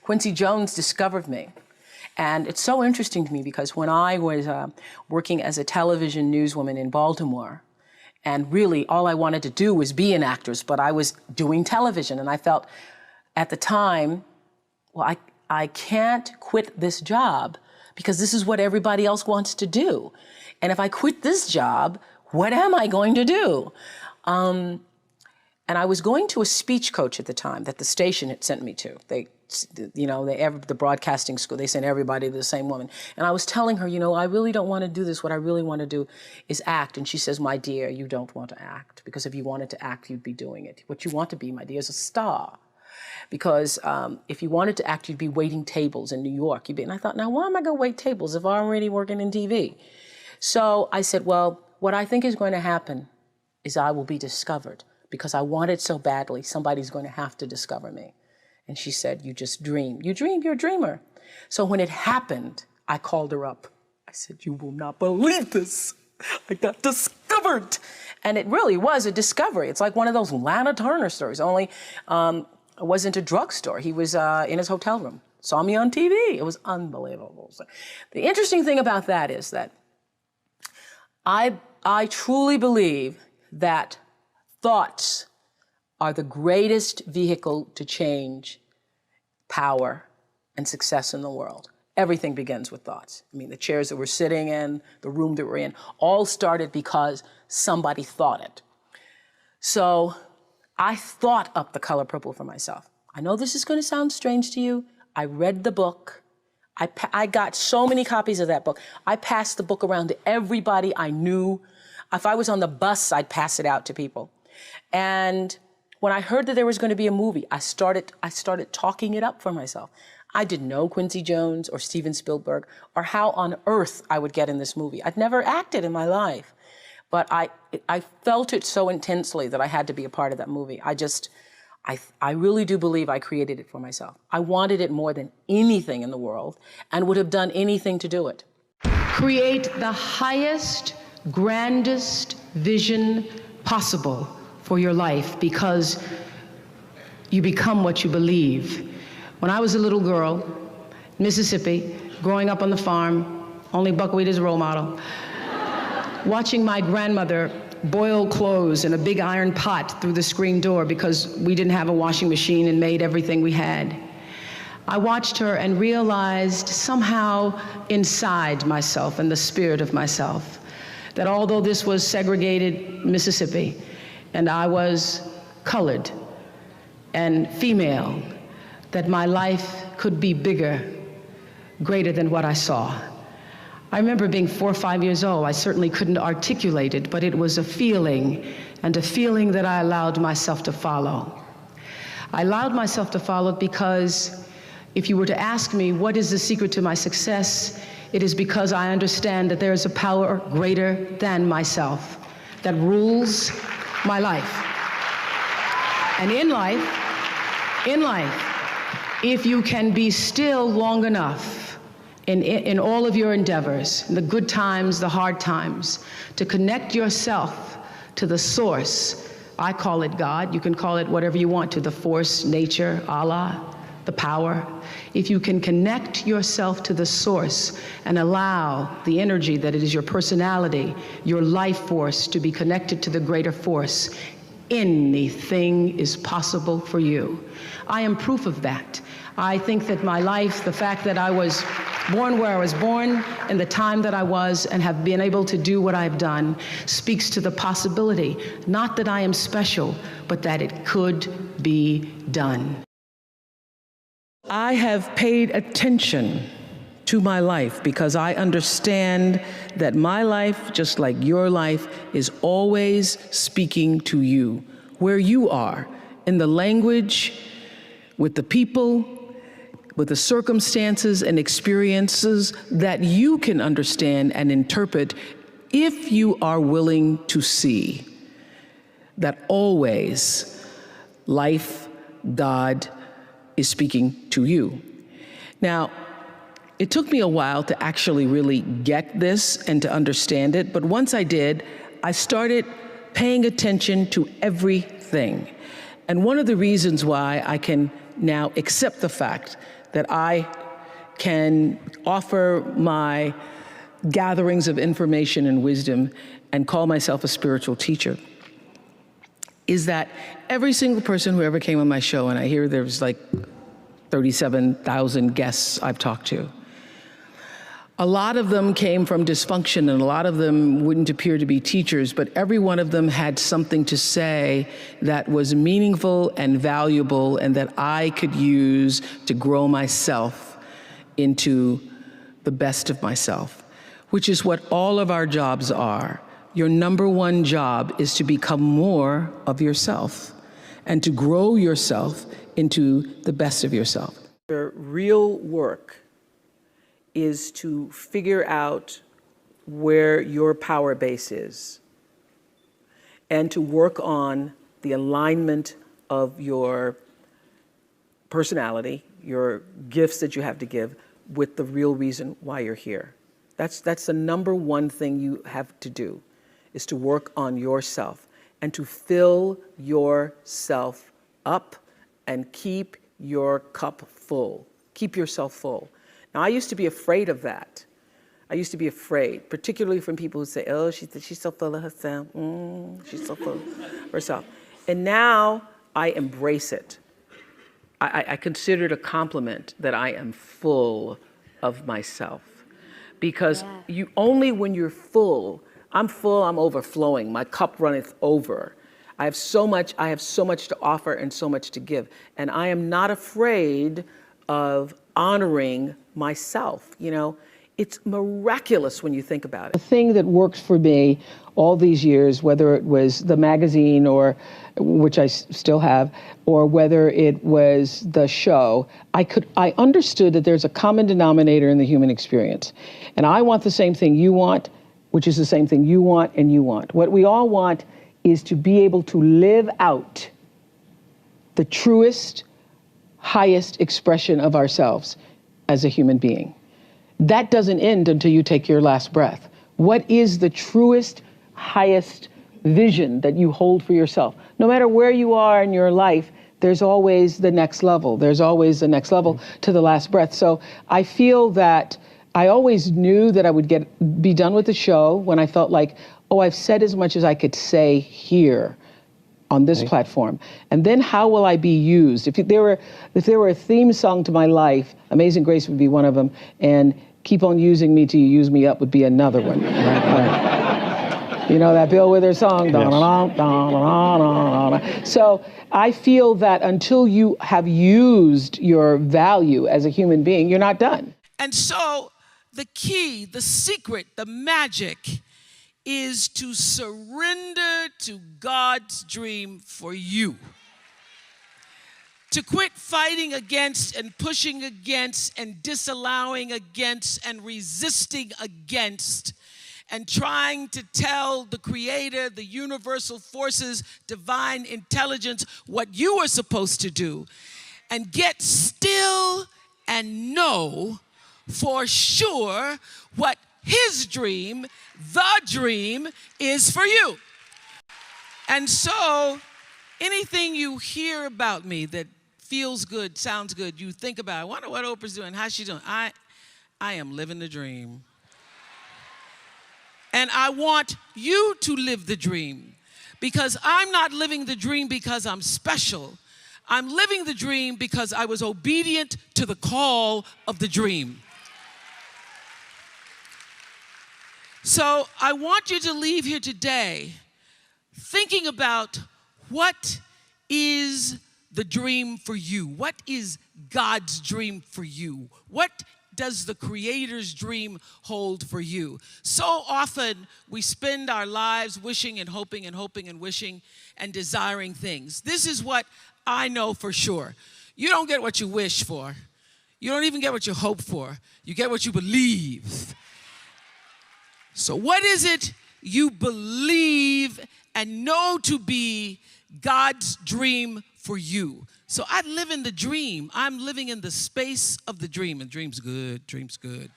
Quincy Jones discovered me. And it's so interesting to me because when I was working as a television newswoman in Baltimore, and really all I wanted to do was be an actress, but I was doing television, and I felt at the time, well, I can't quit this job because this is what everybody else wants to do. And if I quit this job, what am I going to do? And I was going to a speech coach at the time that the station had sent me to. The broadcasting school, they sent everybody to the same woman. And I was telling her, I really don't want to do this. What I really want to do is act. And she says, my dear, you don't want to act, because if you wanted to act, you'd be doing it. What you want to be, my dear, is a star. Because if you wanted to act, you'd be waiting tables in New York. And I thought, now why am I going to wait tables if I'm already working in TV? So I said, well, what I think is going to happen is I will be discovered, because I want it so badly. Somebody's going to have to discover me. And she said, you just dream. You dream, you're a dreamer. So when it happened, I called her up. I said, you will not believe this. I got discovered. And it really was a discovery. It's like one of those Lana Turner stories, only it wasn't a drugstore. He was in his hotel room, saw me on TV. It was unbelievable. So the interesting thing about that is that I truly believe that thoughts are the greatest vehicle to change power and success in the world. Everything begins with thoughts. I mean, the chairs that we're sitting in, the room that we're in, all started because somebody thought it. So I thought up The Color Purple for myself. I know this is going to sound strange to you. I read the book. I got so many copies of that book. I passed the book around to everybody I knew. If I was on the bus, I'd pass it out to people. And when I heard that there was going to be a movie, I started talking it up for myself. I didn't know Quincy Jones or Steven Spielberg or how on earth I would get in this movie. I'd never acted in my life, but I felt it so intensely that I had to be a part of that movie. I really do believe I created it for myself. I wanted it more than anything in the world and would have done anything to do it. Create the highest, grandest vision possible for your life, because you become what you believe. When I was a little girl, Mississippi, growing up on the farm, only buckwheat as a role model, watching my grandmother boil clothes in a big iron pot through the screen door because we didn't have a washing machine and made everything we had. I watched her and realized somehow inside myself and the spirit of myself that although this was segregated Mississippi and I was colored and female, that my life could be bigger, greater than what I saw. I remember being 4 or 5 years old. I certainly couldn't articulate it, but it was a feeling, and a feeling that I allowed myself to follow. I allowed myself to follow because if you were to ask me what is the secret to my success, it is because I understand that there is a power greater than myself that rules my life. And in life, if you can be still long enough in all of your endeavors, the good times, the hard times, to connect yourself to the source. I call it God. You can call it whatever you want to, the force, nature, Allah, the power. If you can connect yourself to the source and allow the energy that it is your personality, your life force, to be connected to the greater force, anything is possible for you. I am proof of that. I think that my life, the fact that I was born where I was born and the time that I was and have been able to do what I've done, speaks to the possibility, not that I am special, but that it could be done. I have paid attention to my life because I understand that my life, just like your life, is always speaking to you, where you are, in the language, with the people, with the circumstances and experiences that you can understand and interpret if you are willing to see that always life, God, is speaking to you. Now, it took me a while to actually really get this and to understand it, but once I did, I started paying attention to everything. And one of the reasons why I can now accept the fact that I can offer my gatherings of information and wisdom and call myself a spiritual teacher is that every single person who ever came on my show, and I hear there's like 37,000 guests I've talked to, a lot of them came from dysfunction, and a lot of them wouldn't appear to be teachers, but every one of them had something to say that was meaningful and valuable and that I could use to grow myself into the best of myself, which is what all of our jobs are. Your number one job is to become more of yourself and to grow yourself into the best of yourself. Your real work is to figure out where your power base is and to work on the alignment of your personality, your gifts that you have to give, with the real reason why you're here. That's the number one thing you have to do, is to work on yourself and to fill yourself up and keep your cup full. Keep yourself full. Now, I used to be afraid of that. I used to be afraid, particularly from people who say, oh, she's so full of herself. She's so full of herself. And now I embrace it. I consider it a compliment that I am full of myself. Because you only when you're full, I'm overflowing, my cup runneth over. I have so much to offer and so much to give. And I am not afraid of honoring myself. You know, it's miraculous when you think about it. The thing that worked for me all these years, whether it was the magazine, or which I still have, or whether it was the show, I understood that there's a common denominator in the human experience. And I want the same thing you want, which is the same thing you want and you want. What we all want is to be able to live out the truest, highest expression of ourselves as a human being. That doesn't end until you take your last breath. What is the truest, highest vision that you hold for yourself? No matter where you are in your life, there's always the next level. There's always the next level to the last breath. So I feel that I always knew that I would be done with the show when I felt like, oh, I've said as much as I could say here on this platform. And then how will I be used? If there were a theme song to my life, Amazing Grace would be one of them, and Keep on Using Me Till You Use Me Up would be another one. You know that Bill Withers song? Yes. So I feel that until you have used your value as a human being, you're not done. And so the key, the secret, the magic is to surrender to God's dream for you. To quit fighting against and pushing against and disallowing against and resisting against and trying to tell the Creator, the universal forces, divine intelligence what you are supposed to do, and get still and know for sure what His dream, the dream, is for you. And so anything you hear about me that feels good, sounds good, you think about, I wonder what Oprah's doing, how's she doing? I am living the dream. And I want you to live the dream, because I'm not living the dream because I'm special. I'm living the dream because I was obedient to the call of the dream. So I want you to leave here today thinking about what is the dream for you? What is God's dream for you? What does the Creator's dream hold for you? So often we spend our lives wishing and hoping and hoping and wishing and desiring things. This is what I know for sure. You don't get what you wish for. You don't even get what you hope for. You get what you believe. So what is it you believe and know to be God's dream for you? So I live in the dream. I'm living in the space of the dream. And dream's good, dream's good.